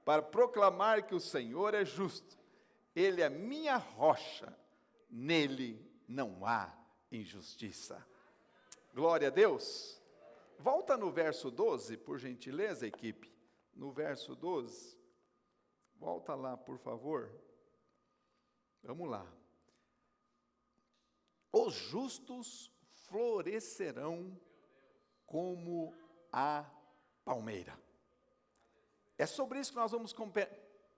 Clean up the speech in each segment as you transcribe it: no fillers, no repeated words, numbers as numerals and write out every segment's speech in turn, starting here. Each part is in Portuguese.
para proclamar que o Senhor é justo. Ele é minha rocha, nele não há injustiça. Glória a Deus. Volta no verso 12, por gentileza, equipe. No verso 12. Volta lá, por favor. Vamos lá. Os justos florescerão como a palmeira. É sobre isso que nós vamos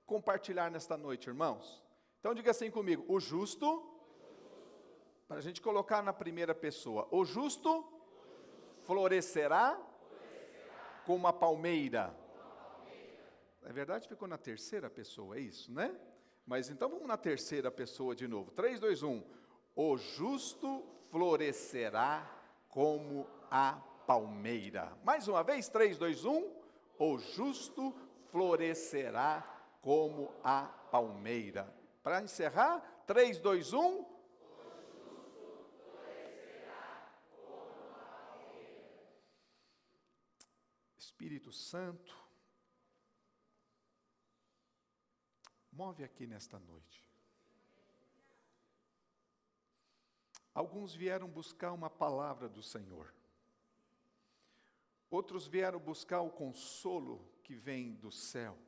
compartilhar nesta noite, irmãos. Então diga assim comigo, o justo, para a gente colocar na primeira pessoa, o justo florescerá como a palmeira. Na verdade ficou na terceira pessoa, é isso, né? Mas então vamos na terceira pessoa de novo. 3, 2, 1. O justo florescerá como a palmeira. Mais uma vez, 3, 2, 1. O justo florescerá como a palmeira. Para encerrar, 3, 2, 1. Espírito Santo, move aqui nesta noite. Alguns vieram buscar uma palavra do Senhor. Outros vieram buscar o consolo que vem do céu.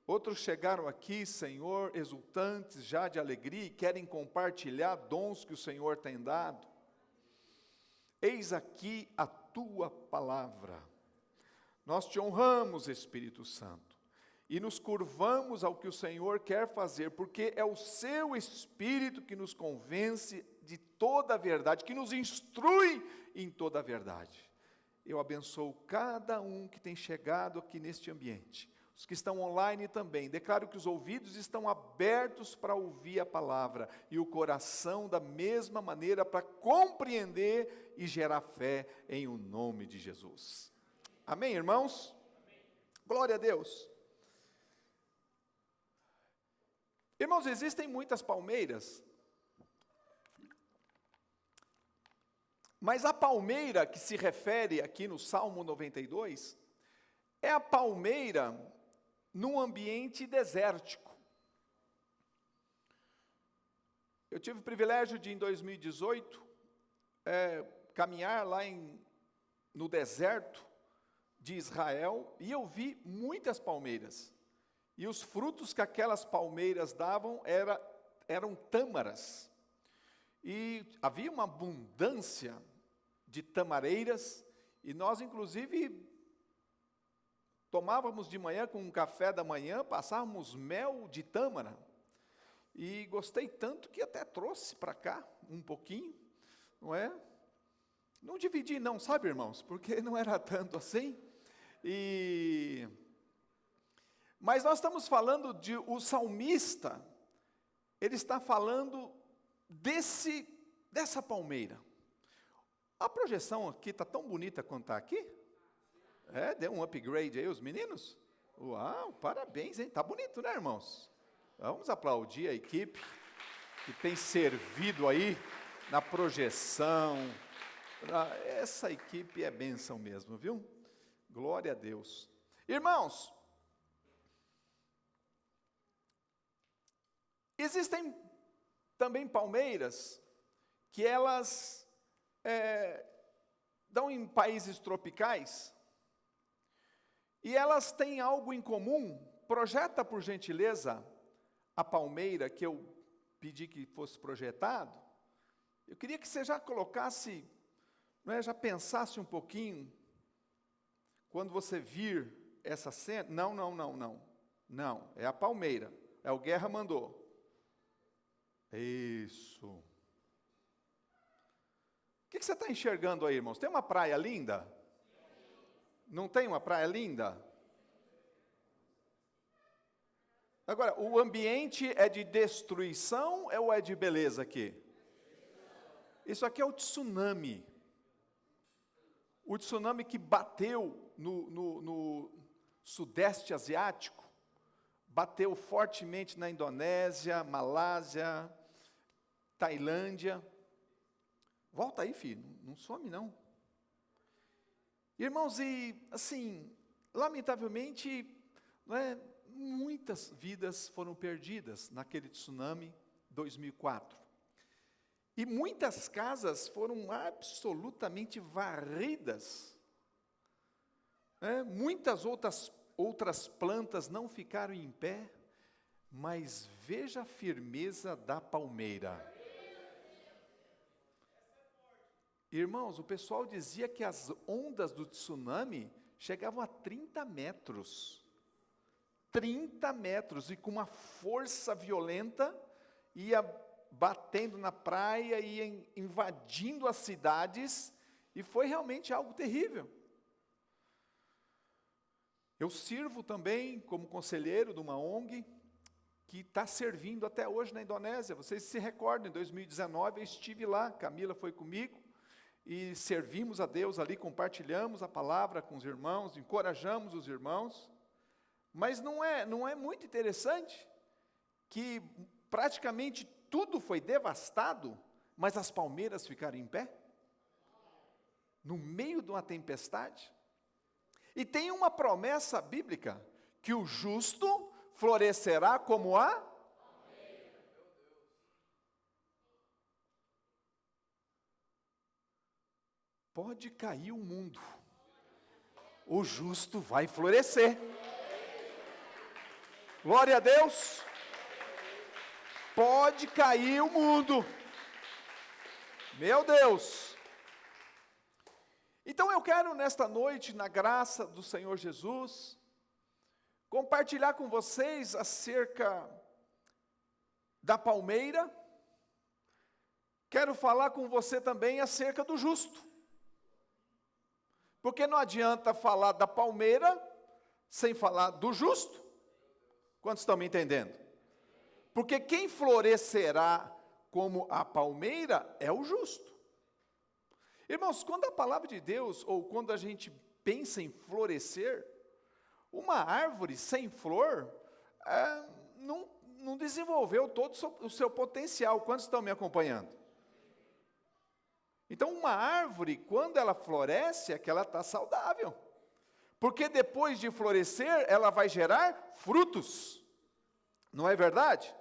Outros chegaram aqui, Senhor, exultantes já de alegria e querem compartilhar dons que o Senhor tem dado. Eis aqui a tua palavra. Nós te honramos, Espírito Santo, e nos curvamos ao que o Senhor quer fazer, porque é o seu Espírito que nos convence de toda a verdade, que nos instrui em toda a verdade. Eu abençoo cada um que tem chegado aqui neste ambiente, os que estão online também. Declaro que os ouvidos estão abertos para ouvir a palavra, e o coração da mesma maneira para compreender e gerar fé em o nome de Jesus. Amém, irmãos? Amém. Glória a Deus. Irmãos, existem muitas palmeiras, mas a palmeira que se refere aqui no Salmo 92, é a palmeira num ambiente desértico. Eu tive o privilégio de, em 2018, caminhar lá no deserto de Israel, e eu vi muitas palmeiras, e os frutos que aquelas palmeiras davam eram tâmaras, e havia uma abundância de tamareiras, e nós inclusive tomávamos de manhã com um café da manhã, passávamos mel de tâmara, e gostei tanto que até trouxe para cá um pouquinho, não é? Não dividi não, sabe, irmãos, porque não era tanto assim. Mas nós estamos falando o salmista, ele está falando dessa palmeira. A projeção aqui está tão bonita quanto está aqui. Deu um upgrade aí os meninos? Uau, parabéns, hein? Está bonito, né, irmãos? Vamos aplaudir a equipe que tem servido aí na projeção. Essa equipe é bênção mesmo, viu? Glória a Deus. Irmãos, existem também palmeiras que elas dão em países tropicais, e elas têm algo em comum. Projeta, por gentileza, a palmeira que eu pedi que fosse projetado. Eu queria que você já colocasse, já pensasse um pouquinho, quando você vir essa cena. Não, é a palmeira, o Guerra mandou. Isso. O que você está enxergando aí, irmãos? Tem uma praia linda? Não tem uma praia linda? Agora, o ambiente é de destruição ou é de beleza aqui? Isso aqui é o tsunami. O tsunami que bateu no sudeste asiático, bateu fortemente na Indonésia, Malásia, Tailândia. Volta aí, filho, não some não. Irmãos, e assim, lamentavelmente, não é? Muitas vidas foram perdidas naquele tsunami 2004. E muitas casas foram absolutamente varridas. Muitas outras plantas não ficaram em pé, mas veja a firmeza da palmeira. Irmãos, o pessoal dizia que as ondas do tsunami chegavam a 30 metros. 30 metros, e com uma força violenta, ia batendo na praia, ia invadindo as cidades, e foi realmente algo terrível. Eu sirvo também como conselheiro de uma ONG, que está servindo até hoje na Indonésia. Vocês se recordam, em 2019 eu estive lá, Camila foi comigo, e servimos a Deus ali, compartilhamos a palavra com os irmãos, encorajamos os irmãos. Mas não é muito interessante que praticamente tudo foi devastado, mas as palmeiras ficaram em pé? No meio de uma tempestade? E tem uma promessa bíblica, que o justo florescerá como a palmeira. Pode cair o mundo, o justo vai florescer. Glória a Deus. Pode cair o mundo. Meu Deus. Então eu quero nesta noite, na graça do Senhor Jesus, compartilhar com vocês acerca da palmeira. Quero falar com você também acerca do justo. Porque não adianta falar da palmeira sem falar do justo. Quantos estão me entendendo? Porque quem florescerá como a palmeira é o justo. Irmãos, quando a palavra de Deus, ou quando a gente pensa em florescer, uma árvore sem flor não desenvolveu todo o seu potencial. Quantos estão me acompanhando? Então, uma árvore, quando ela floresce, é que ela está saudável. Porque depois de florescer, ela vai gerar frutos. Não é verdade?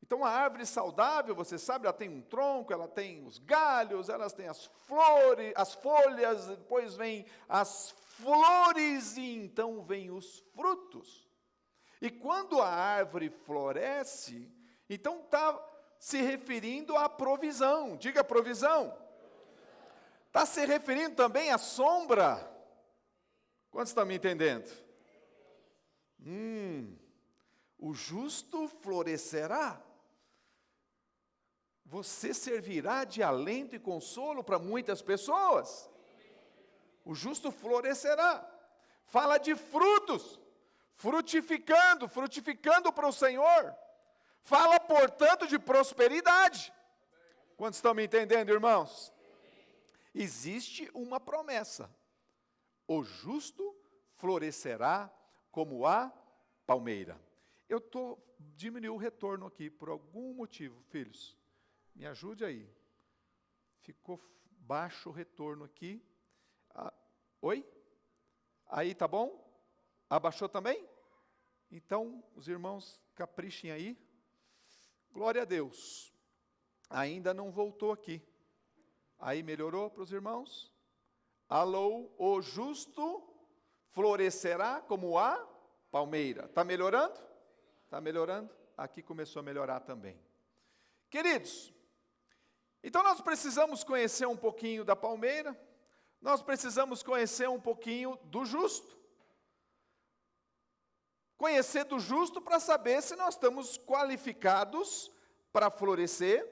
Então, a árvore saudável, você sabe, ela tem um tronco, ela tem os galhos, elas têm as flores, as folhas, depois vem as flores e então vem os frutos. E quando a árvore floresce, então está se referindo à provisão. Diga provisão. Está se referindo também à sombra. Quantos estão me entendendo? O justo florescerá. Você servirá de alento e consolo para muitas pessoas. O justo florescerá. Fala de frutos, frutificando para o Senhor. Fala, portanto, de prosperidade. Quantos estão me entendendo, irmãos? Existe uma promessa. O justo florescerá como a palmeira. Eu diminuiu o retorno aqui por algum motivo, filhos. Me ajude aí. Ficou baixo o retorno aqui. Oi? Aí tá bom? Abaixou também? Então, os irmãos caprichem aí. Glória a Deus. Ainda não voltou aqui. Aí melhorou para os irmãos? Alô, o justo florescerá como a palmeira. Está melhorando? Está melhorando? Aqui começou a melhorar também. Queridos, então nós precisamos conhecer um pouquinho da palmeira, nós precisamos conhecer um pouquinho do justo. Conhecer do justo para saber se nós estamos qualificados para florescer,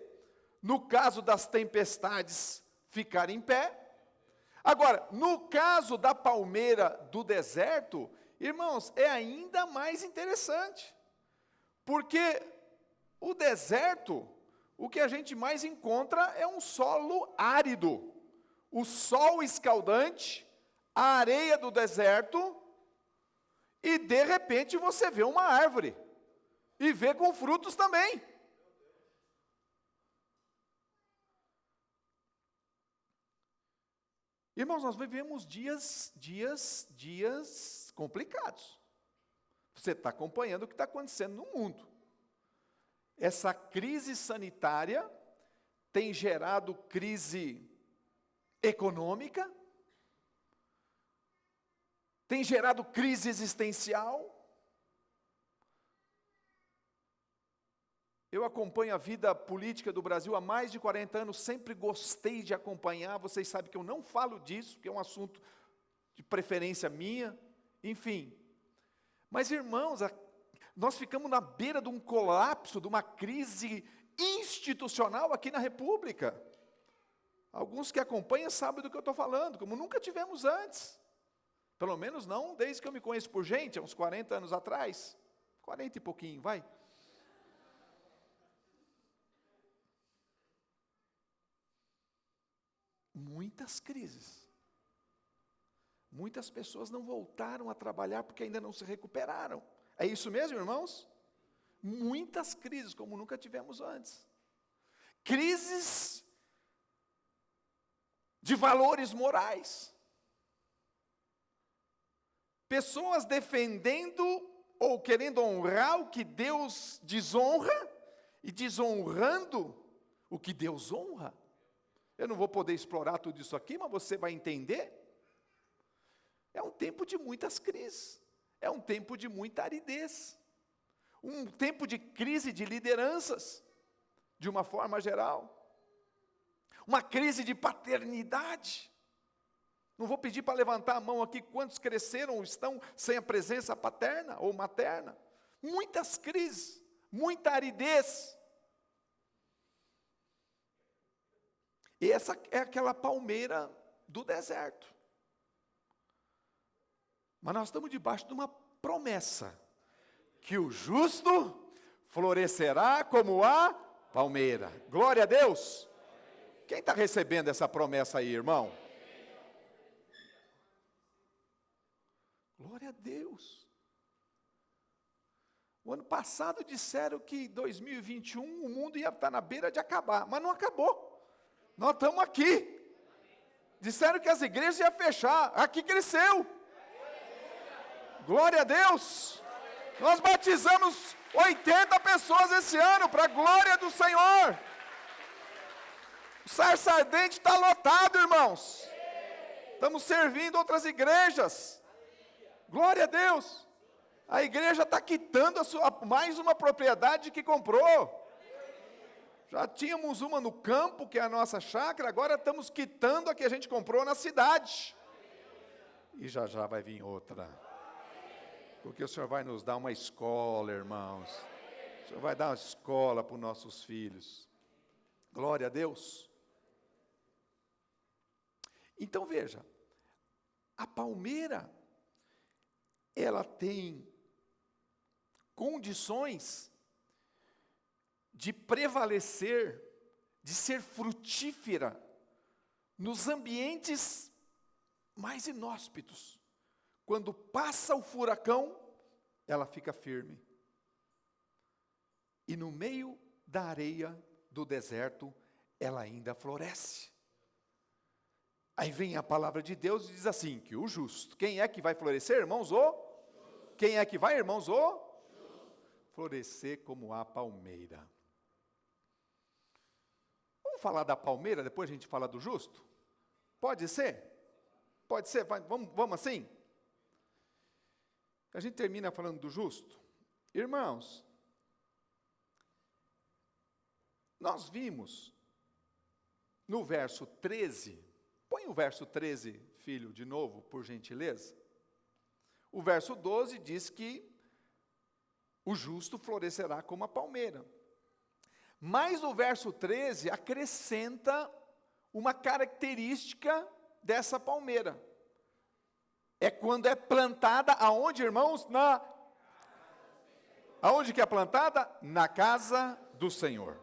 no caso das tempestades, ficar em pé. Agora, no caso da palmeira do deserto, irmãos, é ainda mais interessante, porque o deserto, o que a gente mais encontra é um solo árido, o sol escaldante, a areia do deserto, e de repente você vê uma árvore, e vê com frutos também. Irmãos, nós vivemos dias complicados. Você está acompanhando o que está acontecendo no mundo. Essa crise sanitária tem gerado crise econômica, tem gerado crise existencial. Eu acompanho a vida política do Brasil há mais de 40 anos, sempre gostei de acompanhar, vocês sabem que eu não falo disso, que é um assunto de preferência minha, enfim. Mas, irmãos, nós ficamos na beira de um colapso, de uma crise institucional aqui na República. Alguns que acompanham sabem do que eu estou falando, como nunca tivemos antes. Pelo menos não desde que eu me conheço por gente, há uns 40 anos atrás. 40 e pouquinho, vai. Muitas crises. Muitas pessoas não voltaram a trabalhar porque ainda não se recuperaram. É isso mesmo, irmãos? Muitas crises, como nunca tivemos antes. Crises de valores morais. Pessoas defendendo ou querendo honrar o que Deus desonra e desonrando o que Deus honra. Eu não vou poder explorar tudo isso aqui, mas você vai entender. É um tempo de muitas crises. É um tempo de muita aridez. Um tempo de crise de lideranças, de uma forma geral. Uma crise de paternidade. Não vou pedir para levantar a mão aqui quantos cresceram ou estão sem a presença paterna ou materna. Muitas crises, muita aridez. E essa é aquela palmeira do deserto. Mas nós estamos debaixo de uma promessa, que o justo florescerá como a palmeira. Glória a Deus. Quem está recebendo essa promessa aí, irmão? Glória a Deus. O ano passado disseram que em 2021 o mundo ia estar na beira de acabar, mas não acabou. Nós estamos aqui. Disseram que as igrejas iam fechar, aqui cresceu. Glória a Deus. Nós batizamos 80 pessoas esse ano, para a glória do Senhor. O Sarça Ardente está lotado, irmãos. Estamos servindo outras igrejas. Glória a Deus. A igreja está quitando mais uma propriedade que comprou. Já tínhamos uma no campo, que é a nossa chácara, agora estamos quitando a que a gente comprou na cidade. E já já vai vir outra. Porque o Senhor vai nos dar uma escola, irmãos. O Senhor vai dar uma escola para os nossos filhos. Glória a Deus. Então veja, a palmeira, ela tem condições de prevalecer, de ser frutífera nos ambientes mais inóspitos. Quando passa o furacão, ela fica firme. E no meio da areia do deserto, ela ainda floresce. Aí vem a palavra de Deus e diz assim, que o justo, quem é que vai florescer, irmãos? Quem é que vai, irmãos? Florescer como a palmeira. Vamos falar da palmeira, depois a gente fala do justo? Pode ser? Pode ser, vamos assim? A gente termina falando do justo. Irmãos, nós vimos no verso 13, põe o verso 13, filho, de novo, por gentileza. O verso 12 diz que o justo florescerá como a palmeira. Mas o verso 13 acrescenta uma característica dessa palmeira. É quando é plantada, aonde, irmãos? Aonde que é plantada? Na casa do Senhor.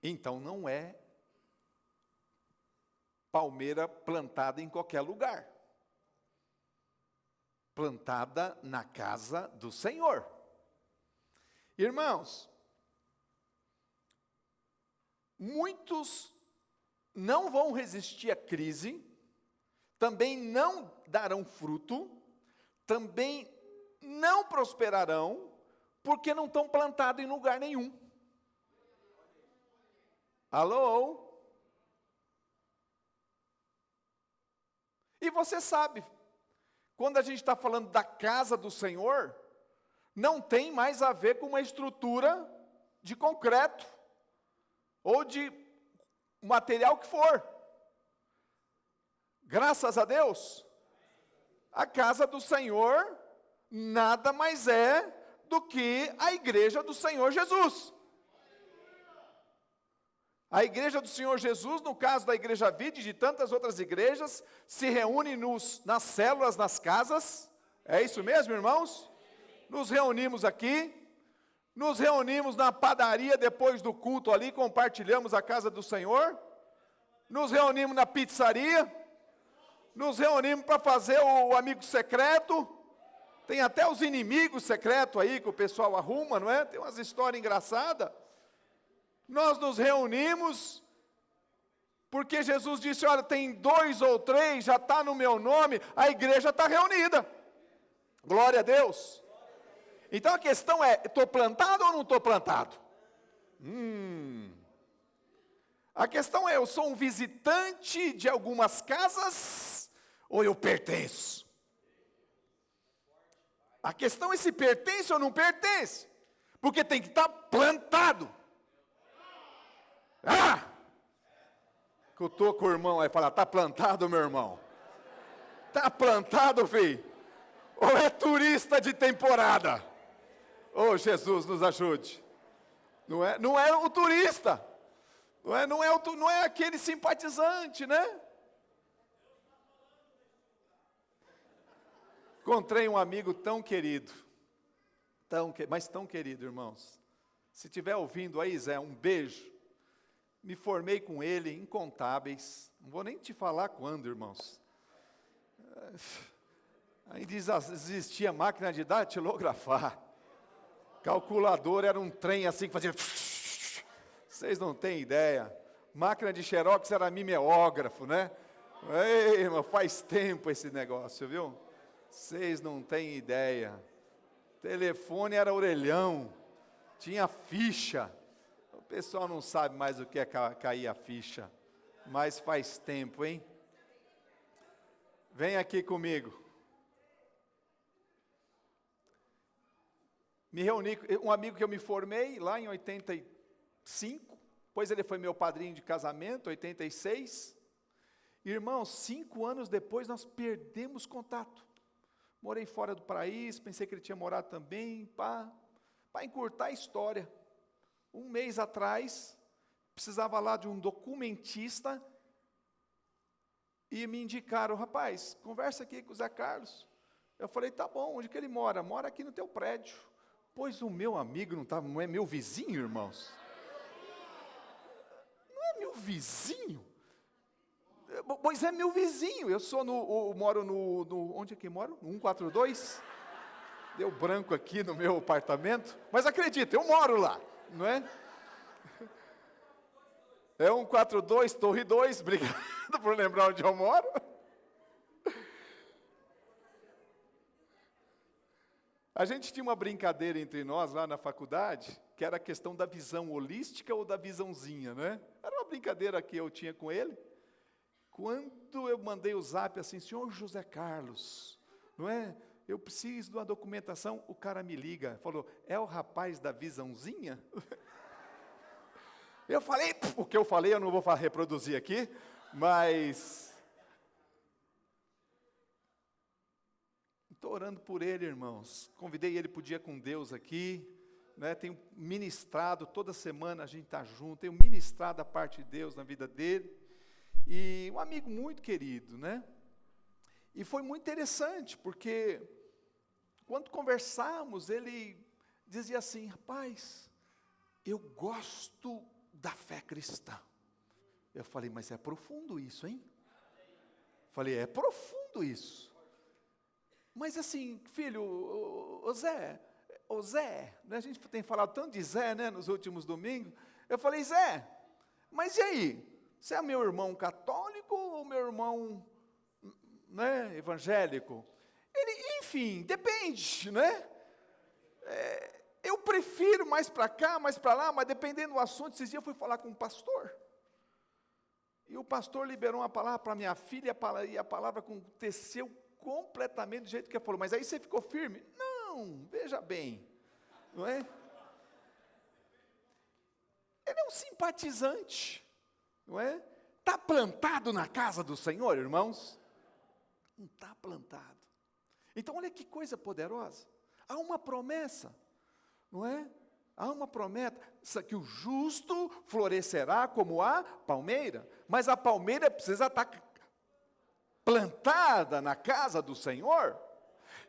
Então não é palmeira plantada em qualquer lugar. Plantada na casa do Senhor. Irmãos, muitos não vão resistir à crise, também não darão fruto, também não prosperarão, porque não estão plantados em lugar nenhum. Alô? E você sabe, quando a gente está falando da casa do Senhor, não tem mais a ver com uma estrutura de concreto, ou de material que for. Graças a Deus, a casa do Senhor nada mais é do que a igreja do Senhor Jesus. A igreja do Senhor Jesus, no caso da Igreja Vide e de tantas outras igrejas, se reúne nas células, nas casas. É isso mesmo, irmãos? Nos reunimos aqui, nos reunimos na padaria depois do culto ali, compartilhamos a casa do Senhor, nos reunimos na pizzaria, nos reunimos para fazer o amigo secreto, tem até os inimigos secretos aí que o pessoal arruma, não é? Tem umas histórias engraçadas. Nós nos reunimos, porque Jesus disse, olha, tem 2 ou 3, já está no meu nome, a igreja está reunida. Glória a Deus. Então a questão é, estou plantado ou não estou plantado? A questão é, eu sou um visitante de algumas casas, ou eu pertenço? A questão é se pertence ou não pertence, porque tem que estar plantado. Que eu estou com o irmão aí, fala, está plantado, meu irmão? Está plantado, filho? Ou é turista de temporada? Oh, Jesus, nos ajude. Não é o turista, não é aquele simpatizante, né? Encontrei um amigo tão querido, mas tão querido, irmãos. Se estiver ouvindo aí, Zé, um beijo. Me formei com ele em contábeis, não vou nem te falar quando, irmãos. Ainda existia máquina de datilografar. Calculador era um trem assim que fazia... Vocês não têm ideia. Máquina de xerox era mimeógrafo, né? Ei, irmão, faz tempo esse negócio, viu? Vocês não têm ideia. Telefone era orelhão, tinha ficha. O pessoal não sabe mais o que é cair a ficha, mas faz tempo, hein? Vem aqui comigo. Me reuni com um amigo que eu me formei lá em 85, depois ele foi meu padrinho de casamento, 86. Irmãos, 5 anos depois nós perdemos contato. Morei fora do país, pensei que ele tinha morado também, para encurtar a história. 1 mês atrás, precisava lá de um documentista, e me indicaram, rapaz, conversa aqui com o Zé Carlos. Eu falei, tá bom, onde que ele mora? Mora aqui no teu prédio. Pois o meu amigo não é meu vizinho, irmãos? Não é meu vizinho? Pois é meu vizinho, eu moro no onde é que moro? No 142? Deu branco aqui no meu apartamento, mas acredita, eu moro lá, não é? É 142, Torre 2, obrigado por lembrar onde eu moro. A gente tinha uma brincadeira entre nós lá na faculdade, que era a questão da visão holística ou da visãozinha, né? Era uma brincadeira que eu tinha com ele. Quando eu mandei o zap assim, senhor José Carlos, não é? Eu preciso de uma documentação, o cara me liga, falou, é o rapaz da visãozinha? Eu falei, o que eu falei eu não vou reproduzir aqui, mas... Estou orando por ele, irmãos. Convidei ele para o Dia com Deus aqui, né? Tenho ministrado, toda semana a gente está junto, tenho ministrado a parte de Deus na vida dele. E um amigo muito querido, né? E foi muito interessante, porque quando conversamos, ele dizia assim, rapaz, eu gosto da fé cristã. Eu falei, mas é profundo isso, hein? Falei, é profundo isso. Mas assim, filho, o Zé, né? A gente tem falado tanto de Zé, né, nos últimos domingos. Eu falei, Zé, mas e aí? Você é meu irmão católico ou meu irmão né, evangélico, ele, enfim, depende, né? Eu prefiro mais para cá, mais para lá, mas dependendo do assunto, esses dias eu fui falar com um pastor. E o pastor liberou uma palavra para minha filha, e a palavra aconteceu completamente do jeito que ele falou. Mas aí você ficou firme? Não, veja bem, não é? Ele é um simpatizante, não é? Está plantado na casa do Senhor, irmãos? Não está plantado. Então olha que coisa poderosa. Há uma promessa, não é? Há uma promessa, que o justo florescerá como a palmeira, mas a palmeira precisa estar plantada na casa do Senhor.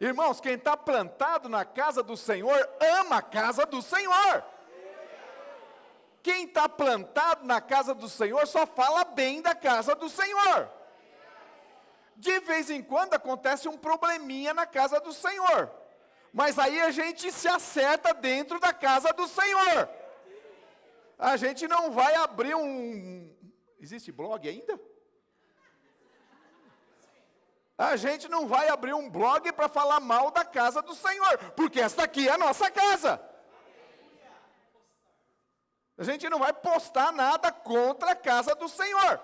Irmãos, quem está plantado na casa do Senhor, ama a casa do Senhor. Quem está plantado na casa do Senhor, só fala bem da casa do Senhor. De vez em quando acontece um probleminha na casa do Senhor, mas aí a gente se acerta dentro da casa do Senhor. A gente não vai abrir existe blog ainda? A gente não vai abrir um blog para falar mal da casa do Senhor, porque esta aqui é a nossa casa. A gente não vai postar nada contra a casa do Senhor.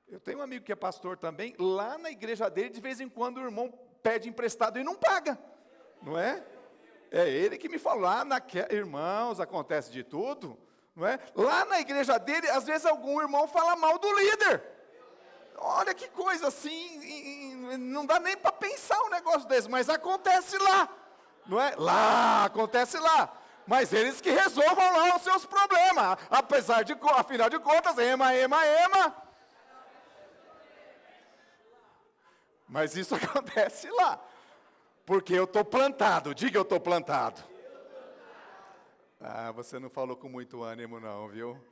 Eu tenho um amigo que é pastor também, lá na igreja dele, de vez em quando o irmão pede emprestado e não paga, não é? É ele que me falou, irmãos, acontece de tudo, não é? Lá na igreja dele, às vezes algum irmão fala mal do líder. Olha que coisa assim, não dá nem para pensar um negócio desse, mas acontece lá, não é? Lá, acontece lá. Mas eles que resolvam lá os seus problemas, afinal de contas, ema. Mas isso acontece lá, porque eu estou plantado, diga eu estou plantado. Ah, você não falou com muito ânimo não, viu?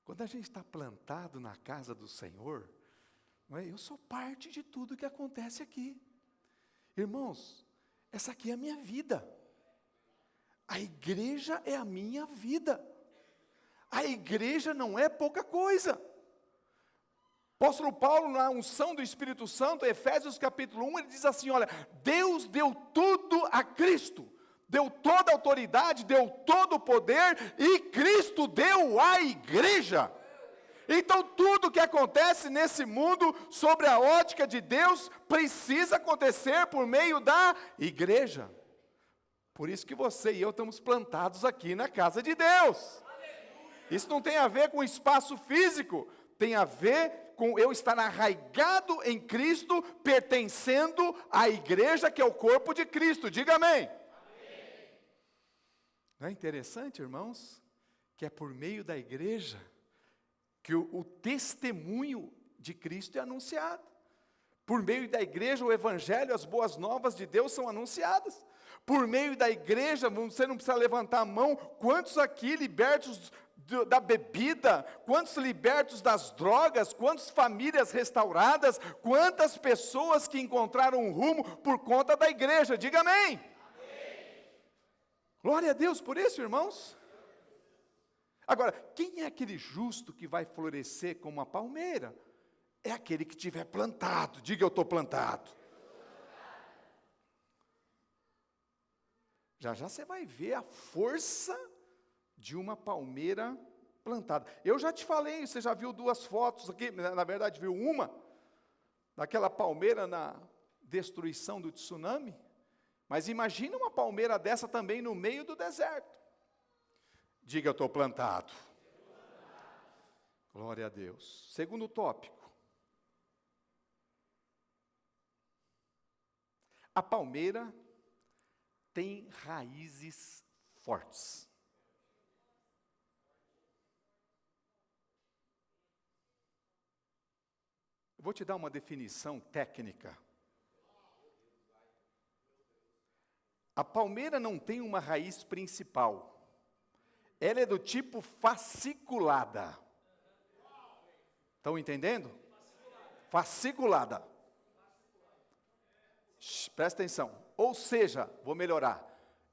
Quando a gente está plantado na casa do Senhor, não é? Eu sou parte de tudo que acontece aqui. Irmãos, essa aqui é a minha vida. A igreja é a minha vida. A igreja não é pouca coisa. Apóstolo Paulo, na unção do Espírito Santo, Efésios capítulo 1, ele diz assim, olha, Deus deu tudo a Cristo, deu toda a autoridade, deu todo o poder, e Cristo deu à igreja. Então tudo que acontece nesse mundo, sobre a ótica de Deus, precisa acontecer por meio da igreja. Por isso que você e eu estamos plantados aqui na casa de Deus. Isso não tem a ver com espaço físico, tem a ver com eu estar arraigado em Cristo, pertencendo à igreja que é o corpo de Cristo. Diga amém. Não é interessante, irmãos, que é por meio da igreja que o testemunho de Cristo é anunciado. Por meio da igreja, o evangelho, as boas novas de Deus são anunciadas. Por meio da igreja, você não precisa levantar a mão, quantos aqui libertos da bebida, quantos libertos das drogas, quantas famílias restauradas, quantas pessoas que encontraram um rumo por conta da igreja, diga amém. Glória a Deus por isso, irmãos. Agora, quem é aquele justo que vai florescer como uma palmeira? É aquele que tiver plantado, diga eu estou plantado. Já já você vai ver a força de uma palmeira plantada. Eu já te falei, você já viu 2 fotos aqui, na verdade viu uma, daquela palmeira na destruição do tsunami, mas imagina uma palmeira dessa também no meio do deserto. Diga, eu estou plantado. Glória a Deus. Segundo tópico. A palmeira tem raízes fortes. Vou te dar uma definição técnica. A palmeira não tem uma raiz principal. Ela é do tipo fasciculada. Estão entendendo? Fasciculada. Presta atenção. Ou seja, vou melhorar.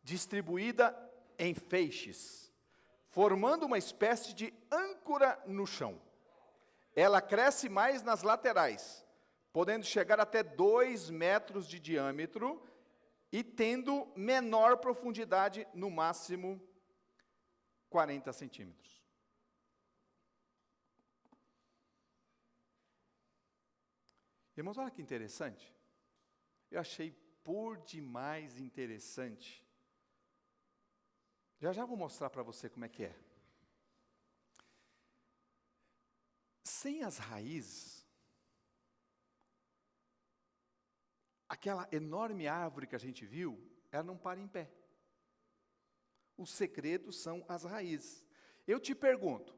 Distribuída em feixes, formando uma espécie de âncora no chão. Ela cresce mais nas laterais, podendo chegar até 2 metros de diâmetro e tendo menor profundidade, no máximo 40 centímetros. Irmãos, olha que interessante. Eu achei por demais interessante. Já vou mostrar para você como é que é. Sem as raízes, aquela enorme árvore que a gente viu, ela não para em pé. O segredo são as raízes. Eu te pergunto,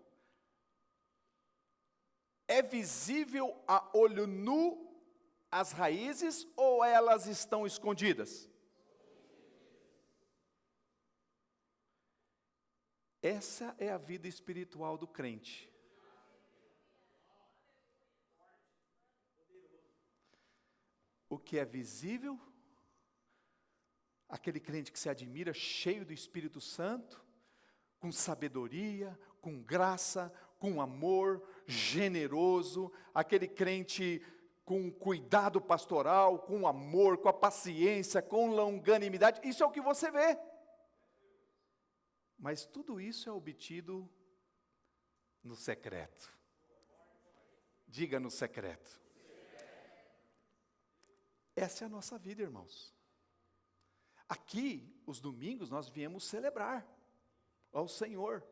é visível a olho nu as raízes ou elas estão escondidas? Essa é a vida espiritual do crente. O que é visível, aquele crente que se admira, cheio do Espírito Santo, com sabedoria, com graça, com amor, generoso, aquele crente com cuidado pastoral, com amor, com a paciência, com longanimidade, isso é o que você vê. Mas tudo isso é obtido no secreto. Diga no secreto. Essa é a nossa vida, irmãos. Aqui, os domingos, nós viemos celebrar ao Senhor.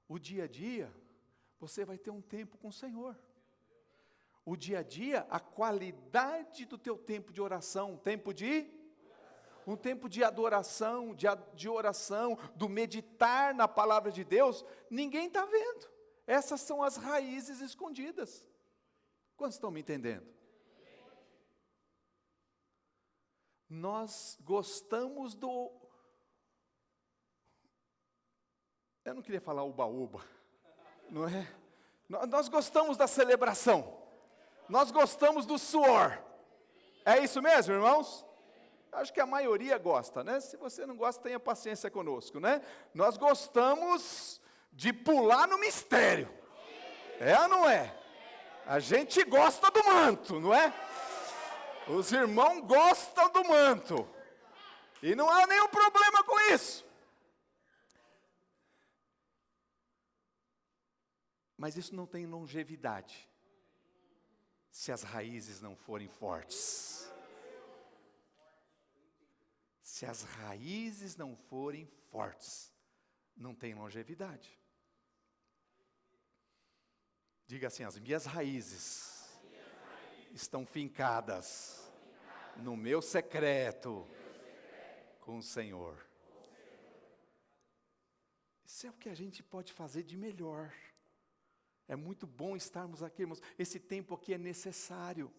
O dia a dia, você vai ter um tempo com o Senhor. O dia a dia, a qualidade do teu tempo de oração, um tempo de adoração, de oração, do meditar na palavra de Deus, ninguém está vendo. Essas são as raízes escondidas. Quantos estão me entendendo? Nós gostamos do... Eu não queria falar uba-uba, não é? Nós gostamos da celebração. Nós gostamos do suor. É isso mesmo, irmãos? Acho que a maioria gosta, né? Se você não gosta, tenha paciência conosco, né? Nós gostamos de pular no mistério. É ou não é? A gente gosta do manto, não é? Os irmãos gostam do manto. E não há nenhum problema com isso. Mas isso não tem longevidade, se as raízes não forem fortes. Se as raízes não forem fortes, não tem longevidade. Diga assim, as minhas raízes estão fincadas no meu secreto com o Senhor. Isso é o que a gente pode fazer de melhor. É muito bom estarmos aqui, irmãos. Esse tempo aqui é necessário,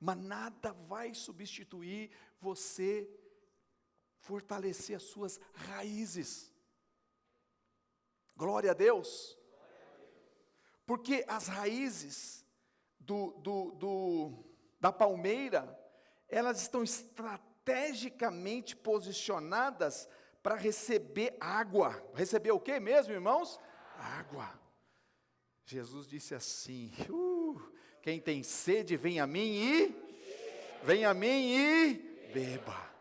mas nada vai substituir você fortalecer as suas raízes. Glória a Deus. Porque as raízes da palmeira, elas estão estrategicamente posicionadas para receber água. Receber o que mesmo, irmãos? Água. Jesus disse assim, quem tem sede, vem a mim e beba.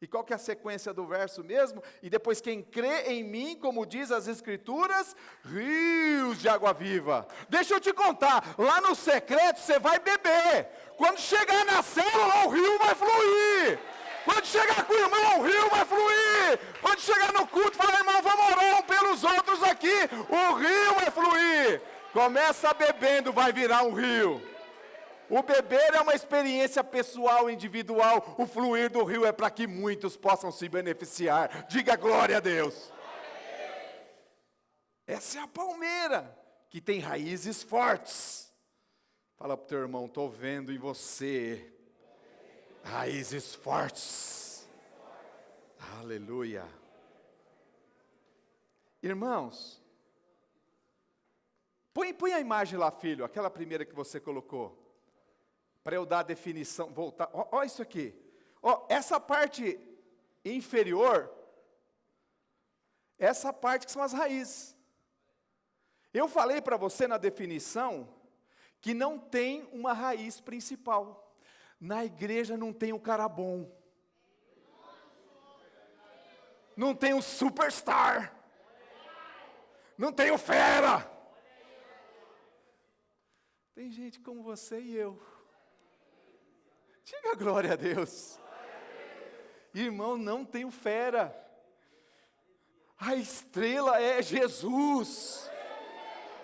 E qual que é a sequência do verso mesmo? E depois quem crê em mim, como diz as Escrituras, rios de água viva. Deixa eu te contar, lá no secreto você vai beber. Quando chegar na célula, o rio vai fluir. Quando chegar com o irmão, o rio vai fluir. Quando chegar no culto, falar, irmão, vamos orar um pelos outros aqui. O rio vai fluir. Começa bebendo, vai virar um rio. O beber é uma experiência pessoal, individual. O fluir do rio é para que muitos possam se beneficiar. Diga glória a Deus. Essa é a palmeira, que tem raízes fortes. Fala para o teu irmão, estou vendo em você raízes fortes. Aleluia. Irmãos, põe a imagem lá, filho, aquela primeira que você colocou. Para eu dar a definição, voltar. Olha isso aqui. Essa parte inferior, essa parte que são as raízes. Eu falei para você na definição que não tem uma raiz principal. Na igreja não tem o cara bom. Não tem o superstar. Não tem o fera. Tem gente como você e eu. Diga glória a Deus. Irmão, não tem o fera. A estrela é Jesus.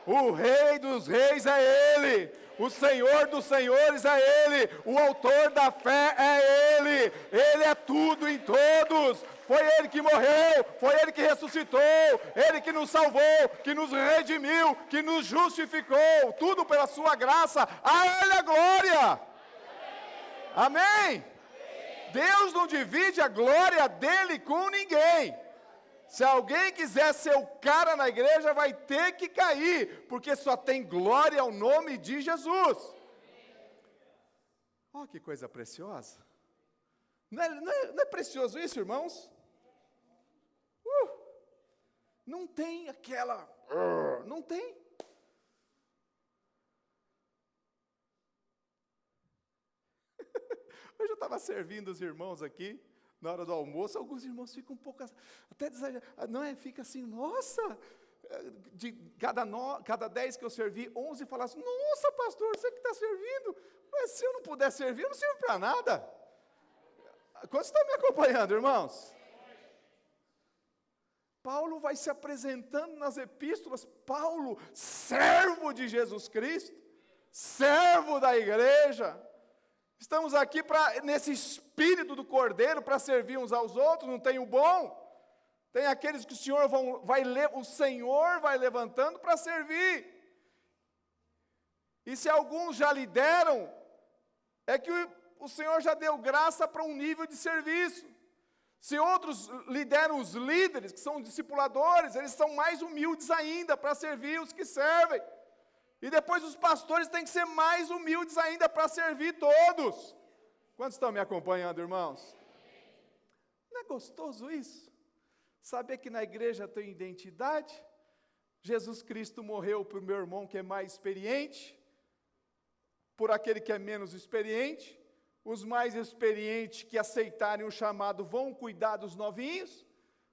O Rei dos Reis é Ele. O Senhor dos Senhores é Ele. O Autor da fé é Ele. Ele é tudo em todos. Foi Ele que morreu. Foi Ele que ressuscitou. Ele que nos salvou. Que nos redimiu. Que nos justificou. Tudo pela sua graça. A Ele a glória. Amém? Deus não divide a glória dele com ninguém. Se alguém quiser ser o cara na igreja, vai ter que cair, porque só tem glória ao nome de Jesus. Olha que coisa preciosa. Não é precioso isso, irmãos? Não tem aquela... não tem. Hoje eu estava servindo os irmãos aqui, na hora do almoço, alguns irmãos ficam um pouco, até exagerados, não é? Fica assim, nossa, de cada 10 que eu servi, 11 falaram assim, nossa pastor, você que está servindo, mas se eu não puder servir, eu não sirvo para nada. Quantos estão me acompanhando, irmãos? Paulo vai se apresentando nas epístolas, Paulo, servo de Jesus Cristo, servo da igreja. Estamos aqui nesse espírito do Cordeiro para servir uns aos outros, não tem o bom. Tem aqueles que o Senhor vai levantando para servir. E se alguns já lideram, é que o Senhor já deu graça para um nível de serviço. Se outros lideram os líderes, que são discipuladores, eles são mais humildes ainda para servir os que servem. E depois os pastores têm que ser mais humildes ainda para servir todos. Quantos estão me acompanhando, irmãos? Não é gostoso isso? Saber que na igreja tem identidade? Jesus Cristo morreu para o meu irmão que é mais experiente, por aquele que é menos experiente. Os mais experientes que aceitarem o chamado vão cuidar dos novinhos.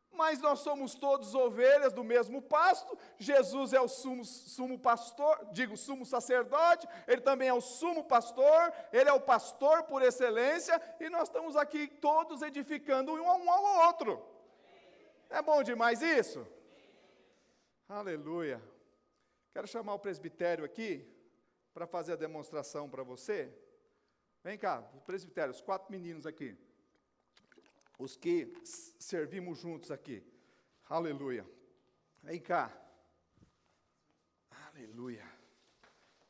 Mas nós somos todos ovelhas do mesmo pasto. Jesus é o sumo sacerdote, ele também é o sumo pastor, ele é o pastor por excelência, e nós estamos aqui todos edificando um ao outro. É bom demais isso? Aleluia. Quero chamar o presbitério aqui, para fazer a demonstração para você. Vem cá, presbitério, os 4 meninos aqui. Os que servimos juntos aqui. Aleluia. Vem cá. Aleluia.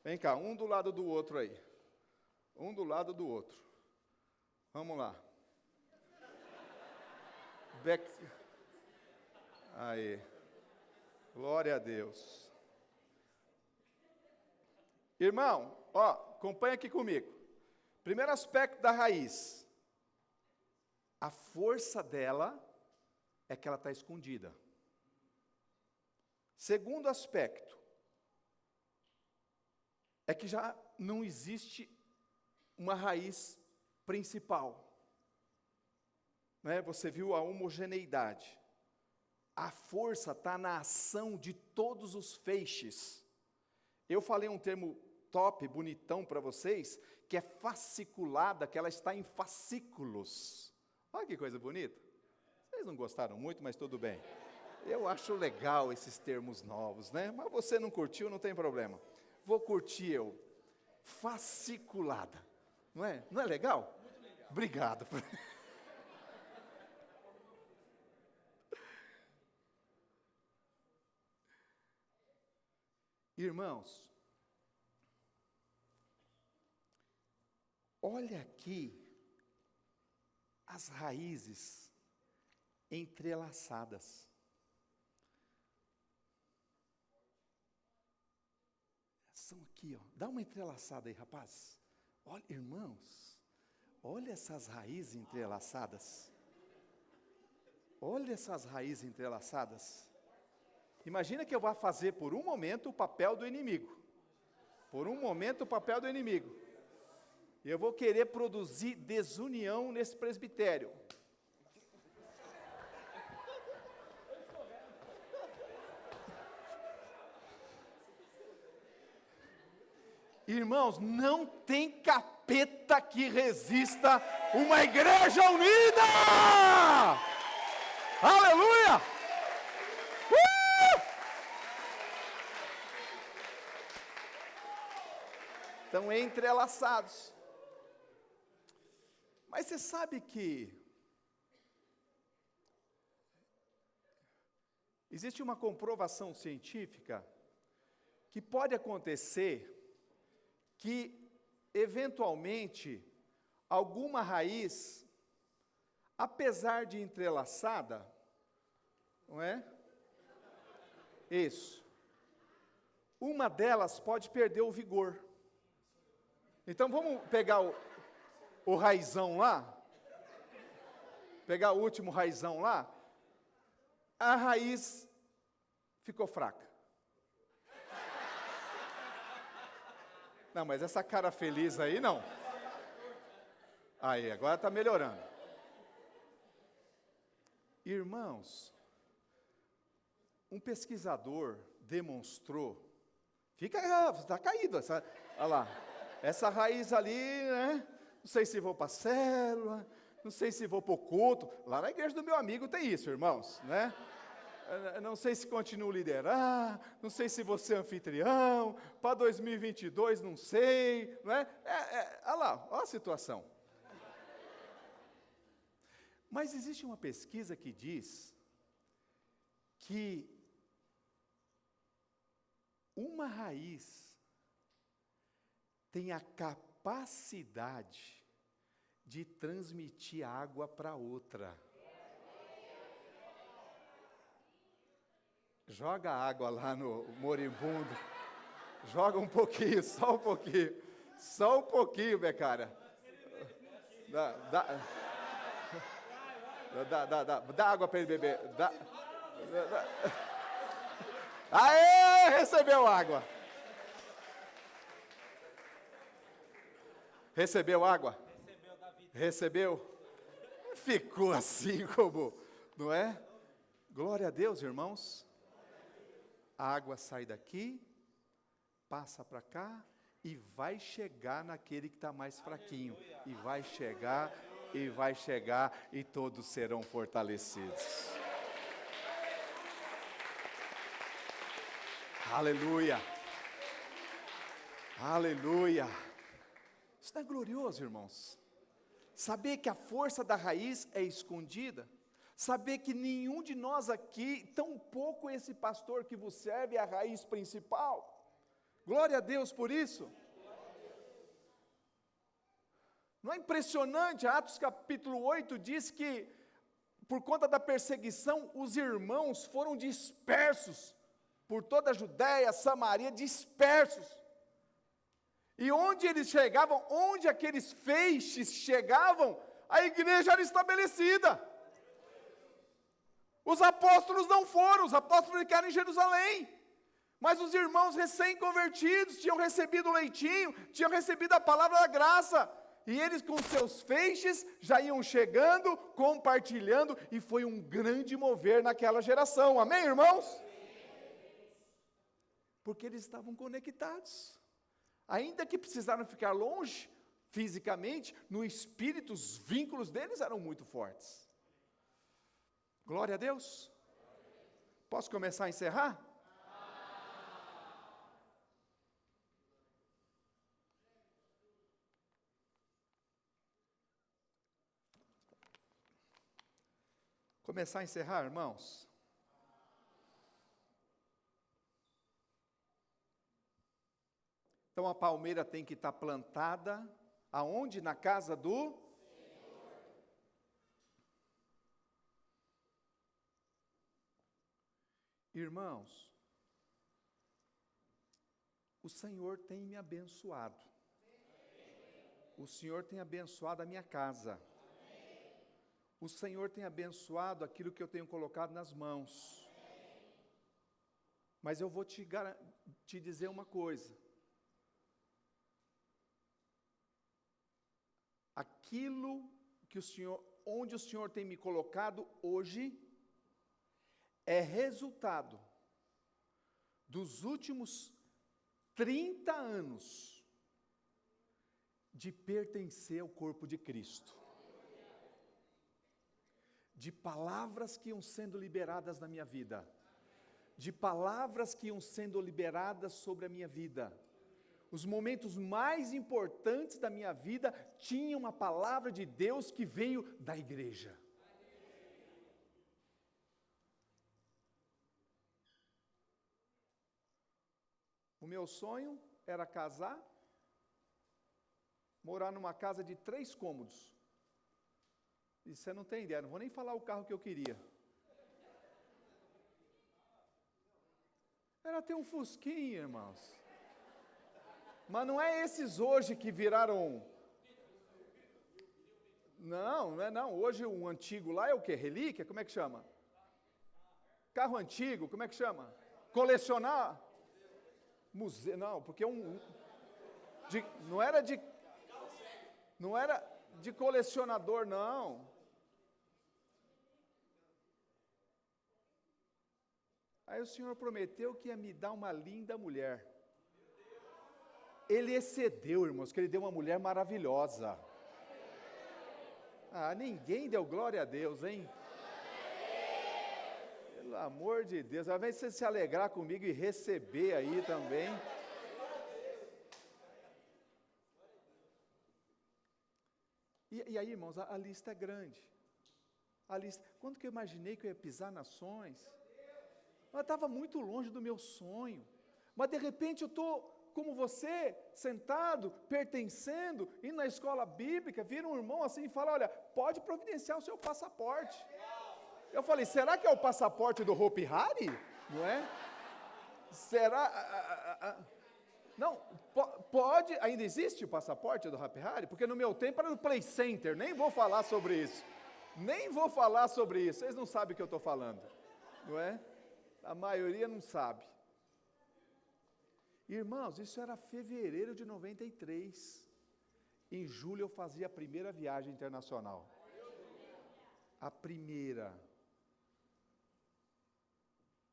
Vem cá, um do lado do outro aí. Um do lado do outro. Vamos lá. Aí. Glória a Deus. Irmão, acompanha aqui comigo. Primeiro aspecto da raiz. A força dela é que ela está escondida. Segundo aspecto, é que já não existe uma raiz principal. Né? Você viu a homogeneidade. A força está na ação de todos os feixes. Eu falei um termo top, bonitão para vocês, que é fasciculada, que ela está em fascículos. Olha que coisa bonita. Vocês não gostaram muito, mas tudo bem. Eu acho legal esses termos novos, né? Mas você não curtiu, não tem problema. Vou curtir eu. Fasciculada. Não é? Não é legal? Muito legal. Obrigado. Irmãos, olha aqui as raízes entrelaçadas. São aqui, ó. Dá uma entrelaçada aí, rapaz. Olha, irmãos, olha essas raízes entrelaçadas. Olha essas raízes entrelaçadas. Imagina que eu vá fazer por um momento o papel do inimigo. Por um momento o papel do inimigo. E eu vou querer produzir desunião nesse presbitério. Irmãos, não tem capeta que resista uma igreja unida! Aleluia! Estão entrelaçados. Mas você sabe que existe uma comprovação científica que pode acontecer que, eventualmente, alguma raiz, apesar de entrelaçada, não é? Isso. Uma delas pode perder o vigor. Então, vamos pegar o raizão lá, pegar o último raizão lá, a raiz ficou fraca. Não, mas essa cara feliz aí, não. Aí, agora está melhorando. Irmãos, um pesquisador demonstrou, está caído, olha lá, essa raiz ali, né? Não sei se vou para a célula, não sei se vou para o culto. Lá na igreja do meu amigo tem isso, irmãos, né? Não sei se continuo a liderar, não sei se vou ser anfitrião, para 2022 não sei, não é? Olha lá, olha a situação. Mas existe uma pesquisa que diz que uma raiz tem a capacidade de transmitir água para outra. Joga água lá no moribundo. Joga um pouquinho, só um pouquinho. Só um pouquinho, Beccara. Dá água para ele beber. Aê, recebeu água. Recebeu água? Recebeu, Davi. Recebeu? Ficou assim como, não é? Glória a Deus, irmãos. A água sai daqui, passa para cá e vai chegar naquele que está mais fraquinho. E vai chegar, e vai chegar, e todos serão fortalecidos. Aleluia! Aleluia! Isso não é glorioso, irmãos? Saber que a força da raiz é escondida. Saber que nenhum de nós aqui, tampouco esse pastor que vos serve, é a raiz principal. Glória a Deus por isso. Não é impressionante? Atos capítulo 8 diz que, por conta da perseguição, os irmãos foram dispersos por toda a Judéia, Samaria, dispersos. E onde eles chegavam, onde aqueles feixes chegavam, a igreja era estabelecida. Os apóstolos não foram, os apóstolos ficaram em Jerusalém. Mas os irmãos recém-convertidos tinham recebido o leitinho, tinham recebido a palavra da graça. E eles com seus feixes já iam chegando, compartilhando, e foi um grande mover naquela geração. Amém, irmãos? Porque eles estavam conectados. Ainda que precisaram ficar longe, fisicamente, no espírito, os vínculos deles eram muito fortes. Glória a Deus. Posso começar a encerrar? Começar a encerrar, irmãos? Então a palmeira tem que estar plantada, aonde? Na casa do Senhor. Irmãos, o Senhor tem me abençoado. O Senhor tem abençoado a minha casa. O Senhor tem abençoado aquilo que eu tenho colocado nas mãos. Mas eu vou te dizer uma coisa. Aquilo que onde o Senhor tem me colocado hoje, é resultado dos últimos 30 anos de pertencer ao corpo de Cristo. De palavras que iam sendo liberadas na minha vida. De palavras que iam sendo liberadas sobre a minha vida. Os momentos mais importantes da minha vida tinham uma palavra de Deus que veio da igreja. O meu sonho era casar, morar numa casa de 3 cômodos. E você não tem ideia, não vou nem falar o carro que eu queria. Era ter um Fusquinha, irmãos. Mas não é esses hoje que viraram... Não é não. Hoje o antigo lá é o quê? Relíquia? Como é que chama? Carro antigo, como é que chama? Colecionar? Museu, não, porque não era de colecionador, não. Aí o Senhor prometeu que ia me dar uma linda mulher. Ele excedeu, irmãos, que ele deu uma mulher maravilhosa. Ah, ninguém deu glória a Deus, hein? Pelo amor de Deus, ao invés de você se alegrar comigo e receber aí também. E aí, irmãos, a lista é grande. Quando que eu imaginei que eu ia pisar nações? Eu estava muito longe do meu sonho. Mas de repente eu estou, como você, sentado, pertencendo, indo na escola bíblica, vira um irmão assim e fala, olha, pode providenciar o seu passaporte. Eu falei, será que é o passaporte do Hopi Hari? Não é? Será? Não, pode, ainda existe o passaporte do Hopi Hari? Porque no meu tempo era no Play Center, nem vou falar sobre isso. Vocês não sabem o que eu estou falando, não é? A maioria não sabe. Irmãos, isso era fevereiro de 93. Em julho eu fazia a primeira viagem internacional. A primeira.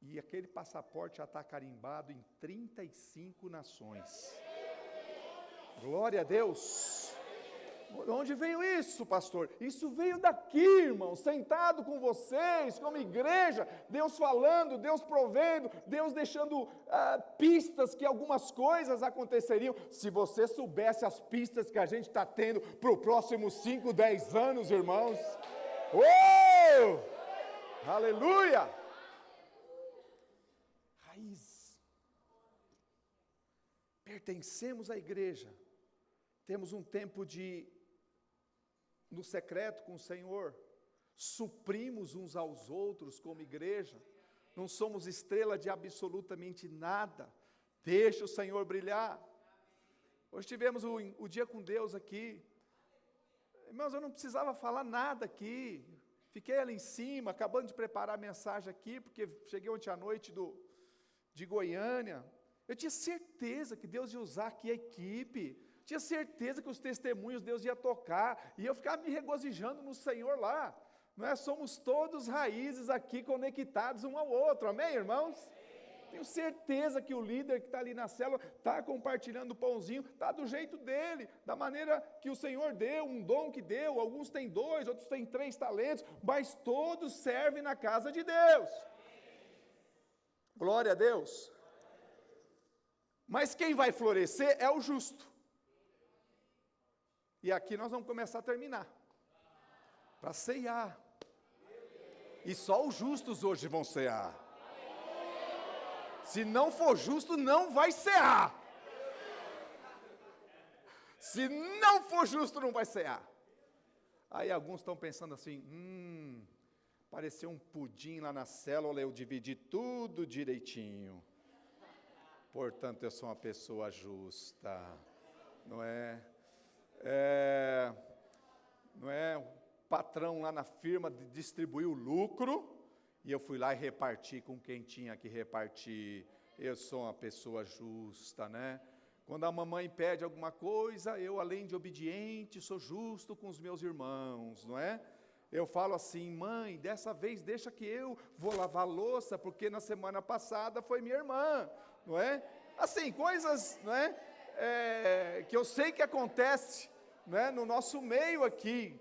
E aquele passaporte já está carimbado em 35 nações. Glória a Deus. Onde veio isso, pastor? Isso veio daqui, irmão, sentado com vocês, como igreja, Deus falando, Deus provendo, Deus deixando pistas que algumas coisas aconteceriam. Se você soubesse as pistas que a gente está tendo para os próximos 5, 10 anos, irmãos. Oh! Aleluia! Raiz. Pertencemos à igreja. Temos um tempo no secreto com o Senhor, suprimos uns aos outros como igreja, não somos estrela de absolutamente nada, deixa o Senhor brilhar. Hoje tivemos o dia com Deus aqui, irmãos, eu não precisava falar nada aqui, fiquei ali em cima, acabando de preparar a mensagem aqui, porque cheguei ontem à noite de Goiânia, eu tinha certeza que Deus ia usar aqui a equipe, tinha certeza que os testemunhos Deus ia tocar, e eu ficava me regozijando no Senhor lá, não é? Somos todos raízes aqui conectados um ao outro, amém, irmãos? Tenho certeza que o líder que está ali na célula está compartilhando o pãozinho, está do jeito dele, da maneira que o Senhor deu, um dom que deu, alguns têm 2, outros têm 3 talentos, mas todos servem na casa de Deus. Glória a Deus. Mas quem vai florescer é o justo. E aqui nós vamos começar a terminar, para ceiar. E só os justos hoje vão cear. Se não for justo, não vai cear. Se não for justo, não vai cear. Aí alguns estão pensando assim, pareceu um pudim lá na célula, eu dividi tudo direitinho. Portanto, eu sou uma pessoa justa, não é? Não é? O patrão lá na firma distribuiu o lucro, e eu fui lá e reparti com quem tinha que repartir. Eu sou uma pessoa justa, né? Quando a mamãe pede alguma coisa, eu, além de obediente, sou justo com os meus irmãos, não é? Eu falo assim, mãe, dessa vez deixa que eu vou lavar a louça, porque na semana passada foi minha irmã, não é? Assim, coisas, não é? Que eu sei que acontece, não é? No nosso meio aqui.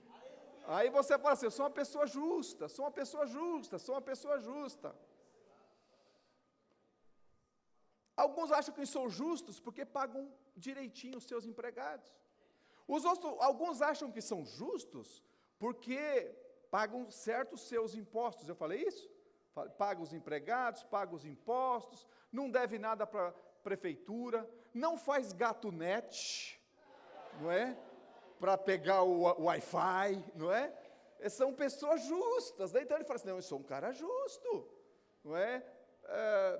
Aí você fala assim, eu sou uma pessoa justa, sou uma pessoa justa, sou uma pessoa justa. Alguns acham que são justos porque pagam direitinho os seus empregados. Alguns acham que são justos porque pagam certos seus impostos. Eu falei isso? Paga os empregados, paga os impostos, não deve nada para a prefeitura, não faz gato-net, não é? Para pegar o Wi-Fi, não é? São pessoas justas. Daí então ele fala assim, não, eu sou um cara justo, não é?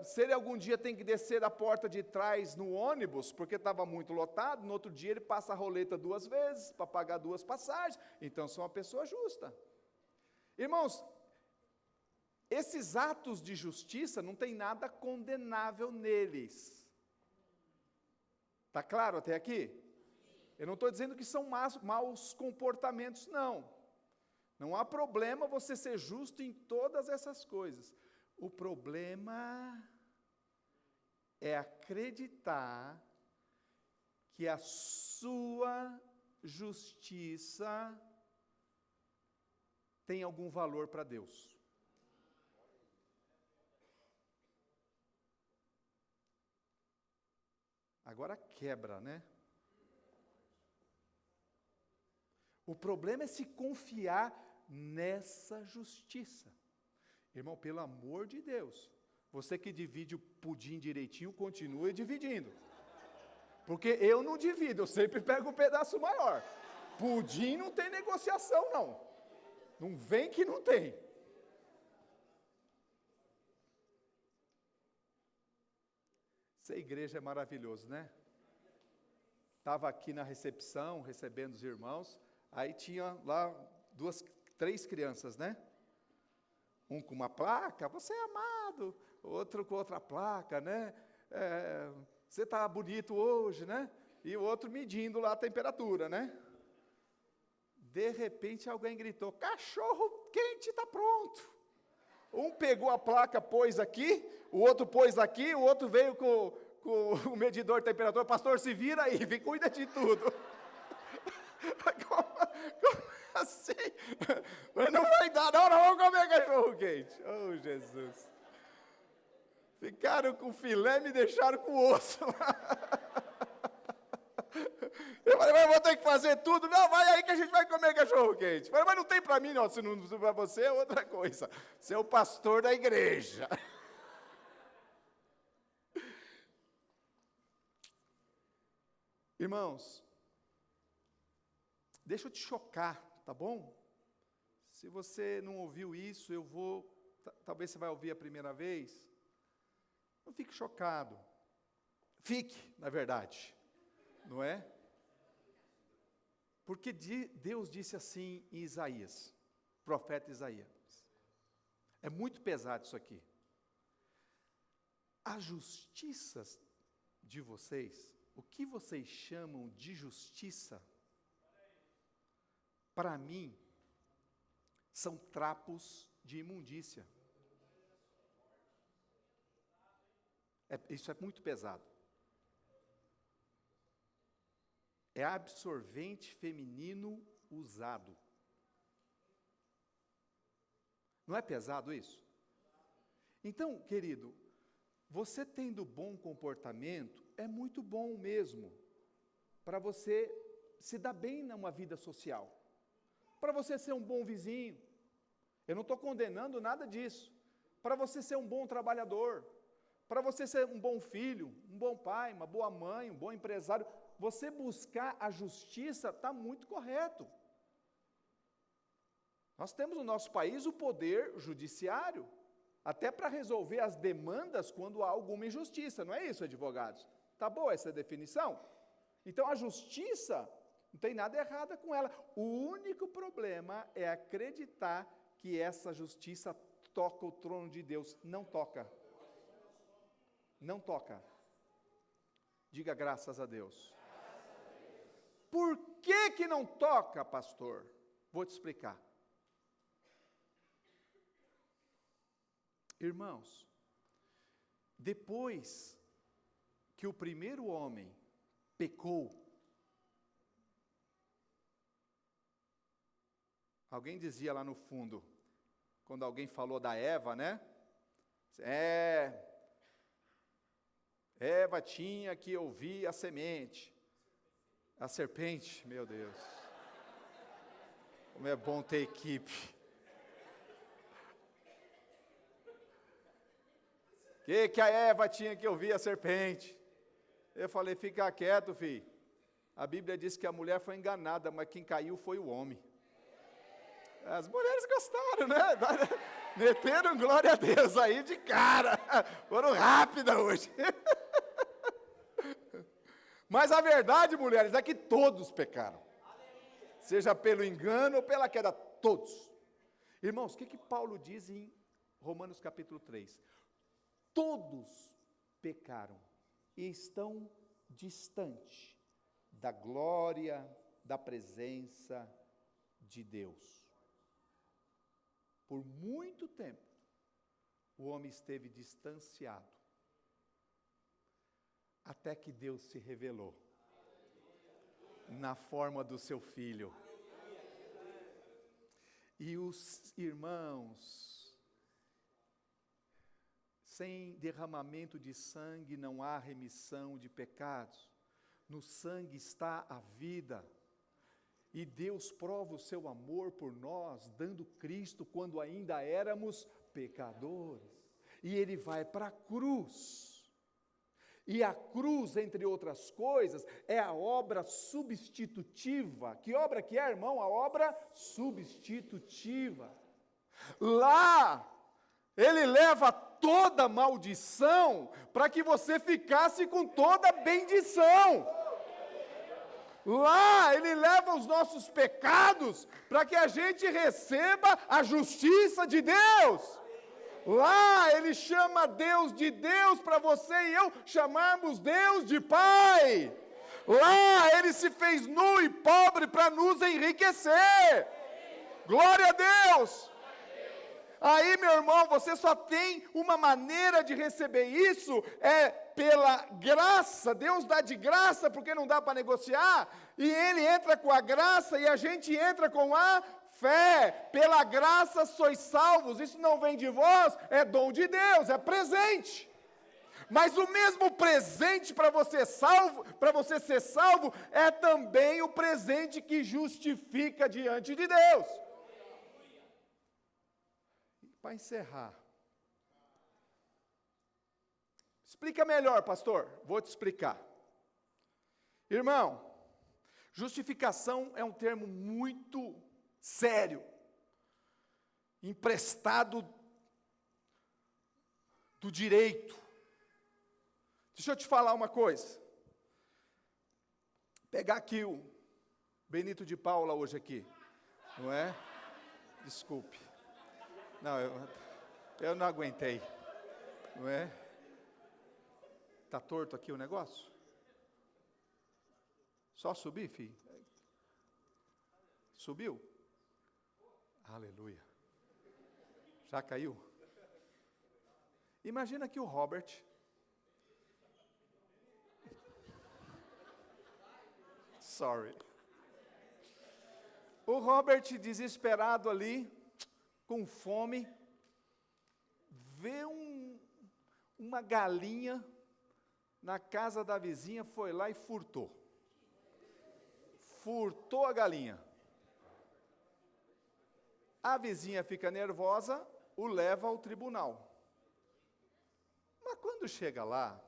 Se ele algum dia tem que descer da porta de trás no ônibus, porque estava muito lotado, no outro dia ele passa a roleta 2 vezes, para pagar 2 passagens, então sou uma pessoa justa. Irmãos, esses atos de justiça não tem nada condenável neles. Está claro até aqui? Eu não estou dizendo que são maus comportamentos, não. Não há problema você ser justo em todas essas coisas. O problema é acreditar que a sua justiça tem algum valor para Deus. Agora quebra, né? O problema é se confiar nessa justiça. Irmão, pelo amor de Deus, você que divide o pudim direitinho, continue dividindo. Porque eu não divido, eu sempre pego um pedaço maior. Pudim não tem negociação, não. Não vem que não tem. Essa igreja é maravilhoso, né? Estava aqui na recepção, recebendo os irmãos, aí tinha lá 3 crianças, né? Um com uma placa, você é amado, outro com outra placa, né? Você está bonito hoje, né? E o outro medindo lá a temperatura, né? De repente alguém gritou, cachorro quente está pronto. Um pegou a placa, pôs aqui, o outro pôs aqui, o outro veio com o medidor de temperatura, pastor, se vira aí, cuida de tudo. Como assim? Mas não vai dar, não vamos comer cachorro quente. Oh, Jesus. Ficaram com filé, me deixaram com osso. Eu falei, mas eu vou ter que fazer tudo. Não, vai aí que a gente vai comer cachorro quente. Eu falei, mas não tem para mim, não. Se não para você, é outra coisa. Você é o pastor da igreja. Irmãos, deixa eu te chocar, tá bom? Se você não ouviu isso, eu vou, talvez você vai ouvir a primeira vez. Não fique chocado. Fique, na verdade, não é? Porque Deus disse assim em Isaías, profeta Isaías. É muito pesado isso aqui. As justiças de vocês, o que vocês chamam de justiça, para mim, são trapos de imundícia. Isso é muito pesado. É absorvente feminino usado. Não é pesado isso? Então, querido, você tendo bom comportamento, é muito bom mesmo, para você se dar bem numa vida social, para você ser um bom vizinho. Eu não estou condenando nada disso. Para você ser um bom trabalhador, para você ser um bom filho, um bom pai, uma boa mãe, um bom empresário, você buscar a justiça está muito correto. Nós temos no nosso país o poder judiciário, até para resolver as demandas quando há alguma injustiça, não é isso, advogados? Está boa essa definição? Então a justiça, não tem nada errado com ela. O único problema é acreditar que essa justiça toca o trono de Deus. Não toca. Não toca. Diga graças a Deus. Por que não toca, pastor? Vou te explicar. Irmãos, depois que o primeiro homem pecou, alguém dizia lá no fundo, quando alguém falou da Eva, né? Eva tinha que ouvir a semente. A serpente, meu Deus. Como é bom ter equipe. Que a Eva tinha que ouvir a serpente? Eu falei, fica quieto, filho. A Bíblia diz que a mulher foi enganada, mas quem caiu foi o homem. As mulheres gostaram, né? Meteram glória a Deus aí de cara. Foram rápidas hoje. Mas a verdade, mulheres, é que todos pecaram. Seja pelo engano ou pela queda, todos. Irmãos, o que Paulo diz em Romanos capítulo 3? Todos pecaram e estão distantes da glória, da presença de Deus. Por muito tempo, o homem esteve distanciado, até que Deus se revelou na forma do seu Filho. E os irmãos, sem derramamento de sangue não há remissão de pecados. No sangue está a vida. E Deus prova o seu amor por nós, dando Cristo quando ainda éramos pecadores. E Ele vai para a cruz. E a cruz, entre outras coisas, é a obra substitutiva. Que obra que é, irmão? A obra substitutiva. Lá, Ele leva toda maldição para que você ficasse com toda bendição. Lá, Ele leva os nossos pecados para que a gente receba a justiça de Deus. Lá, Ele chama Deus de Deus para você e eu chamarmos Deus de Pai. Lá, Ele se fez nu e pobre para nos enriquecer. Glória a Deus! Aí, meu irmão, você só tem uma maneira de receber isso, é pela graça. Deus dá de graça porque não dá para negociar, e Ele entra com a graça e a gente entra com a fé. Pela graça sois salvos. Isso não vem de vós, é dom de Deus, é presente. Mas o mesmo presente para você ser salvo, é também o presente que justifica diante de Deus. Para encerrar, explica melhor, pastor. Vou te explicar. Irmão, justificação é um termo muito sério, emprestado do direito. Deixa eu te falar uma coisa. Pegar aqui o Benito de Paula hoje aqui, não é? Desculpe. Não, eu não aguentei, não é? Está torto aqui o negócio? Só subir, filho? Subiu? Aleluia. Já caiu? Imagina que o Robert o Robert desesperado ali, com fome, vê uma galinha na casa da vizinha, foi lá e furtou a galinha. A vizinha fica nervosa, o leva ao tribunal. Mas quando chega lá,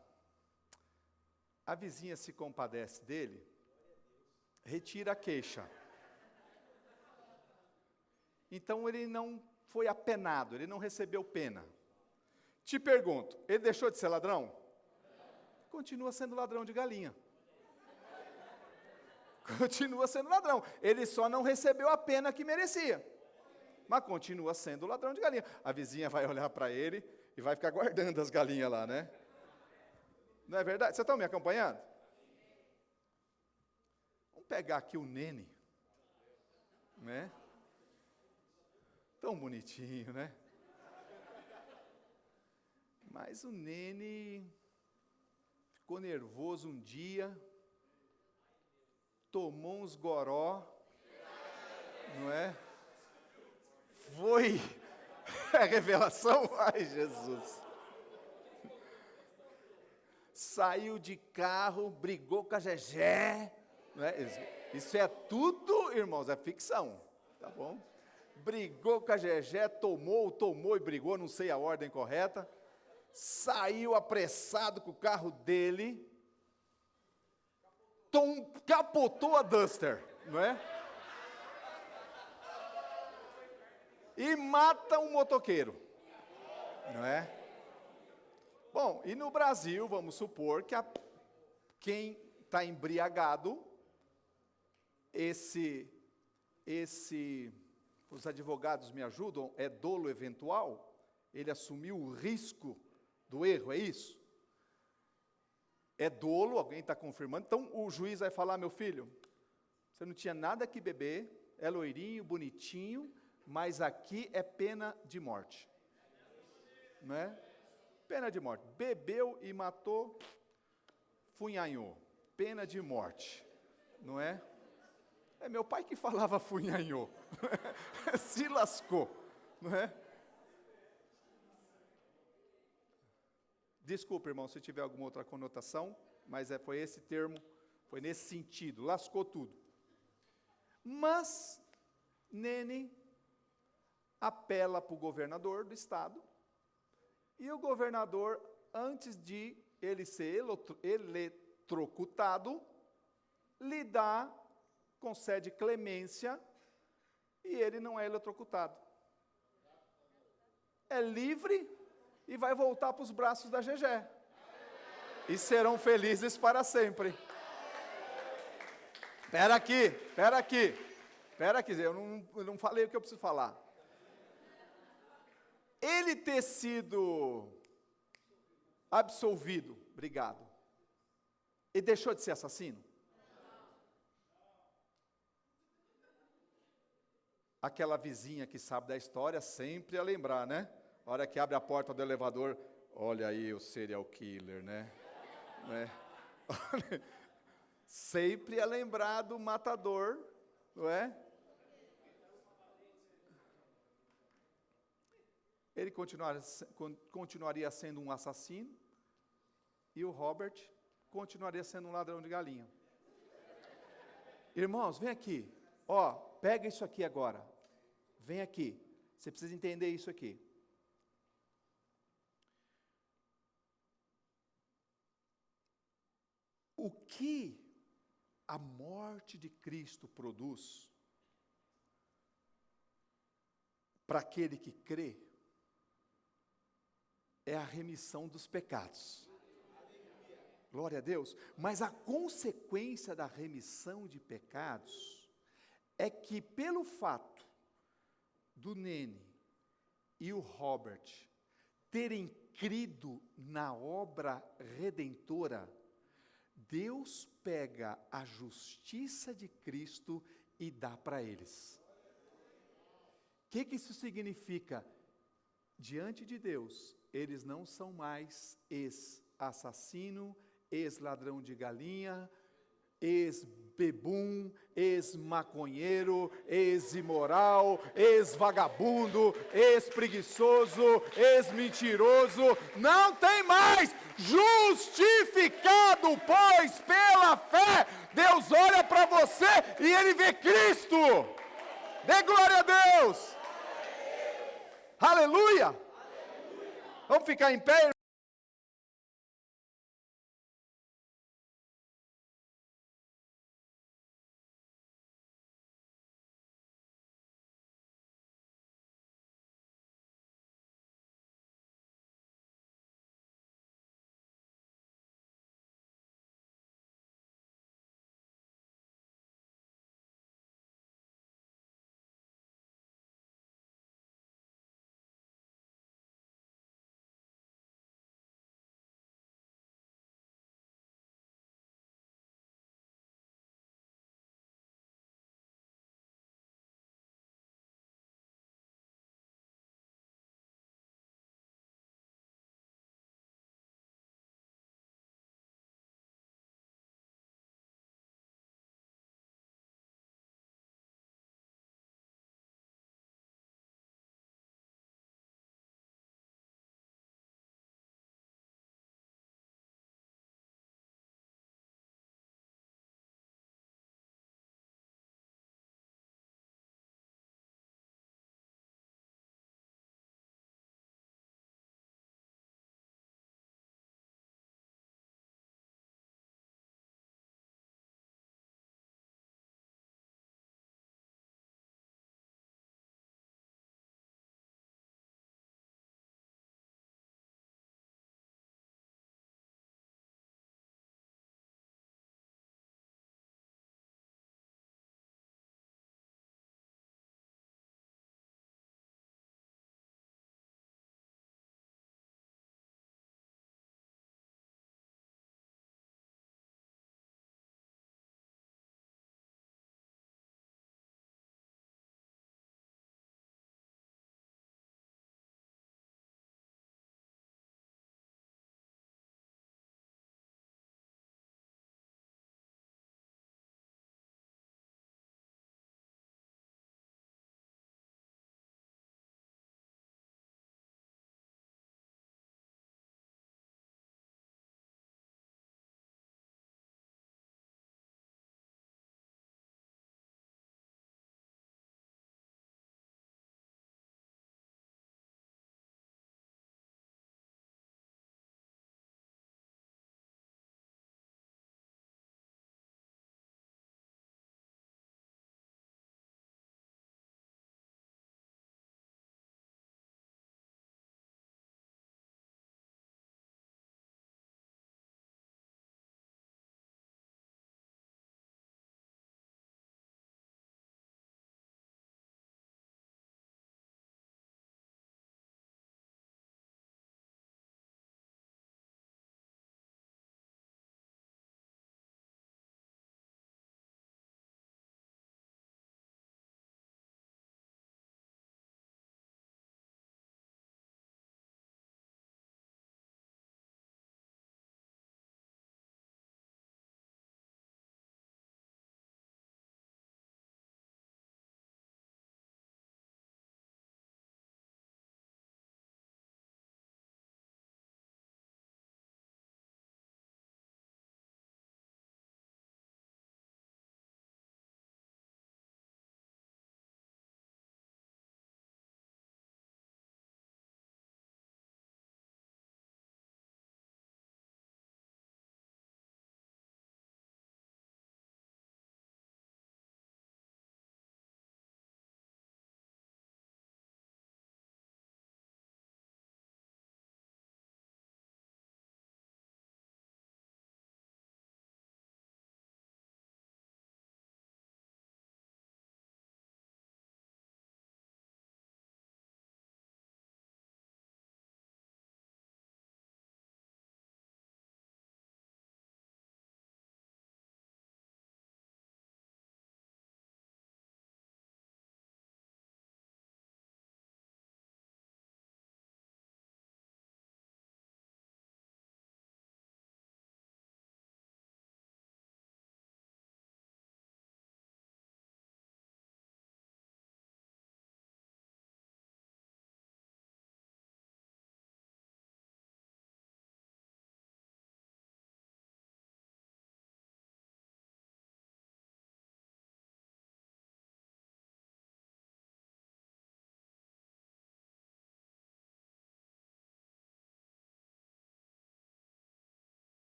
a vizinha se compadece dele, retira a queixa. Então ele não foi apenado, ele não recebeu pena. Te pergunto, ele deixou de ser ladrão? Continua sendo ladrão de galinha. Continua sendo ladrão. Ele só não recebeu a pena que merecia. Mas continua sendo ladrão de galinha. A vizinha vai olhar para ele e vai ficar guardando as galinhas lá, né? Não é verdade? Vocês estão me acompanhando? Vamos pegar aqui o Nene, né? Tão bonitinho, né? Mas o Nene ficou nervoso um dia, tomou uns goró, não é? Foi a revelação? Ai, Jesus. Saiu de carro, brigou com a Gegé, não é? Isso é tudo, irmãos, é ficção, tá bom? Brigou com a Gegé, tomou e brigou, não sei a ordem correta, saiu apressado com o carro dele, capotou a Duster, não é? E mata um motoqueiro, não é? Bom, e no Brasil, vamos supor que quem está embriagado, os advogados me ajudam, é dolo eventual, ele assumiu o risco do erro, é isso? É dolo, alguém está confirmando, então o juiz vai falar, meu filho, você não tinha nada que beber, é loirinho, bonitinho, mas aqui é pena de morte, não é? Pena de morte, bebeu e matou, funhanhou, pena de morte, não é? É meu pai que falava funhanhou, se lascou, não é? Desculpa, irmão, se tiver alguma outra conotação, mas foi esse termo, foi nesse sentido, lascou tudo. Mas, Nene apela para o governador do estado, e o governador, antes de ele ser eletrocutado, lhe concede clemência, e ele não é eletrocutado. É livre e vai voltar para os braços da Gegé. E serão felizes para sempre. Espera aqui, eu não falei o que eu preciso falar. Ele ter sido absolvido, obrigado, ele deixou de ser assassino? Aquela vizinha que sabe da história sempre a lembrar, né? A hora que abre a porta do elevador, olha aí o serial killer, né? Sempre a lembrar do matador, não é? Ele continuaria sendo um assassino, e o Robert continuaria sendo um ladrão de galinha. Irmãos, vem aqui, pega isso aqui agora, vem aqui, você precisa entender isso aqui. O que a morte de Cristo produz para aquele que crê, é a remissão dos pecados. Glória a Deus. Mas a consequência da remissão de pecados é que, pelo fato do Nene e o Robert terem crido na obra redentora, Deus pega a justiça de Cristo e dá para eles. O que isso significa? Diante de Deus, eles não são mais ex-assassino, ex-ladrão de galinha, ex-bebum, ex-maconheiro, ex-imoral, ex-vagabundo, ex-preguiçoso, ex-mentiroso. Não tem mais! Justificado, pois, pela fé, Deus olha para você e Ele vê Cristo. Dê glória a Deus! Aleluia! Vamos ficar em pé,